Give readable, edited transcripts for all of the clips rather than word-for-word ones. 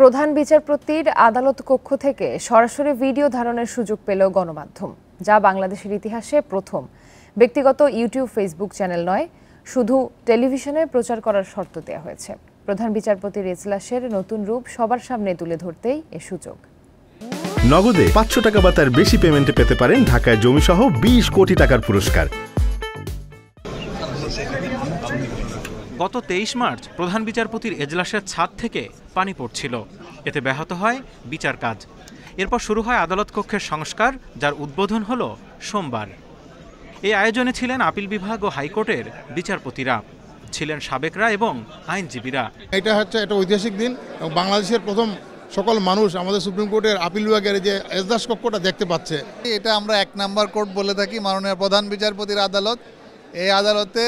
প্রধান বিচারপতির আদালত কক্ষ থেকে সরাসরি ভিডিও ধারণের সুযোগ পেল গণমাধ্যম, যা বাংলাদেশের ইতিহাসে প্রথম। ব্যক্তিগত ইউটিউব, ফেসবুক চ্যানেল নয়, শুধু টেলিভিশনে প্রচার করার শর্ত দেওয়া হয়েছে। প্রধান বিচারপতির এজলাসের নতুন রূপ সবার সামনে তুলে ধরতেই এ সুযোগ। নগদে 500 টাকা বা তার বেশি পেমেন্টে পেতে পারেন ঢাকায় জমিসহ 20 কোটি টাকার পুরস্কার। গত 23 মার্চ প্রধান বিচারপতির এজলাসের ছাদ থেকে পানি পড়ছিল। এতে ব্যাহত হয় বিচার কাজ। এরপর শুরু হয় আদালত কক্ষের সংস্কার, যার উদ্বোধন হলো সোমবার। এই আয়োজনে ছিলেন আপিল বিভাগ ও হাইকোর্টের বিচারপতিরা, ছিলেন সাবেকরা এবং আইনজীবীরা। এটা হচ্ছে একটা ঐতিহাসিক দিন এবং বাংলাদেশের প্রথম সকল মানুষ আমাদের সুপ্রিম কোর্টের আপিল বিভাগের যে এজলাস কক্ষটা দেখতে পাচ্ছে। এটা আমরা 1 নম্বর কোর্ট বলে থাকি, মাননীয় প্রধান বিচারপতির আদালত। এই আদালতে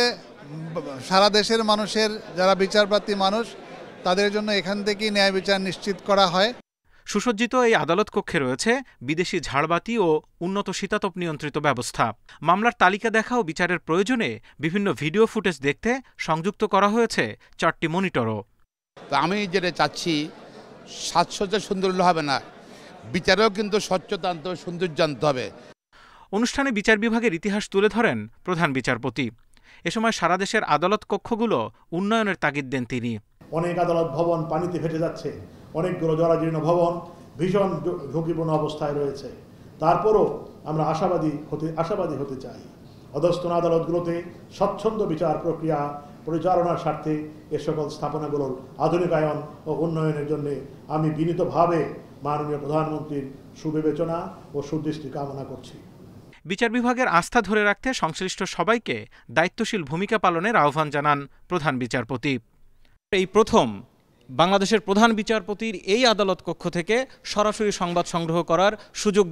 সারা দেশের মানুষের যারা বিচারপ্রার্থী মানুষ, তাদের জন্য এখান থেকেই ন্যায় বিচার নিশ্চিত করা হয়। সুসজ্জিত এই আদালত কক্ষে রয়েছে বিদেশি ঝাড়বাতি ও উন্নত শীতাতপ নিয়ন্ত্রিত ব্যবস্থা। মামলার তালিকা দেখা ও বিচারের প্রয়োজনে বিভিন্ন ভিডিও ফুটেজ দেখতে সংযুক্ত করা হয়েছে 4টি মনিটরও। আমি যেটা চাচ্ছি, সাজসজ্জা সুন্দর হলে হবে না, বিচারেও কিন্তু স্বচ্ছতা আনতে হবে, সৌন্দর্য আনতে হবে। অনুষ্ঠানে বিচার বিভাগের ইতিহাস তুলে ধরেন প্রধান বিচারপতি। এ সময় সারা দেশের আদালত কক্ষগুলো উন্নয়নের তাগিদ দেন তিনি। অনেক আদালত ভবন পানিতে ফেটে যাচ্ছে, অনেকগুলো জরাজীর্ণ ভবন ভীষণ ঝুঁকিপূর্ণ অবস্থায় রয়েছে। তারপরও আমরা আশাবাদী হতে চাই। অধস্তন আদালতগুলোতে স্বচ্ছন্দ বিচার প্রক্রিয়া পরিচালনার স্বার্থে এ সকল স্থাপনাগুলোর আধুনিকায়ন ও উন্নয়নের জন্য আমি বিনীতভাবে মাননীয় প্রধানমন্ত্রীর সুবিবেচনা ও সুদৃষ্টি কামনা করছি। বিচার বিভাগের আস্থা ধরে রাখতে সংশ্লিষ্ট সবাইকে দায়িত্বশীল ভূমিকা পালনের আহ্বান জানান প্রধান বিচারপতি। এই প্রথম বাংলাদেশের প্রধান বিচারপতির এই আদালত কক্ষ থেকে সরাসরি সংবাদ সংগ্রহ করার সুযোগ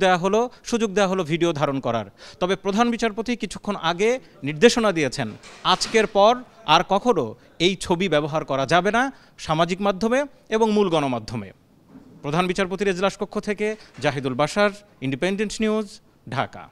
দেওয়া হলো ভিডিও ধারণ করার। তবে প্রধান বিচারপতি কিছুক্ষণ আগে নির্দেশনা দিয়েছেন, আজকের পর আর কখনো এই ছবি ব্যবহার করা যাবে না সামাজিক মাধ্যমে এবং মূল গণমাধ্যমে। প্রধান বিচারপতির এজলাস কক্ষ থেকে জাহিদুল বাশার, ইন্ডিপেন্ডেন্ট নিউজ, ঢাকা।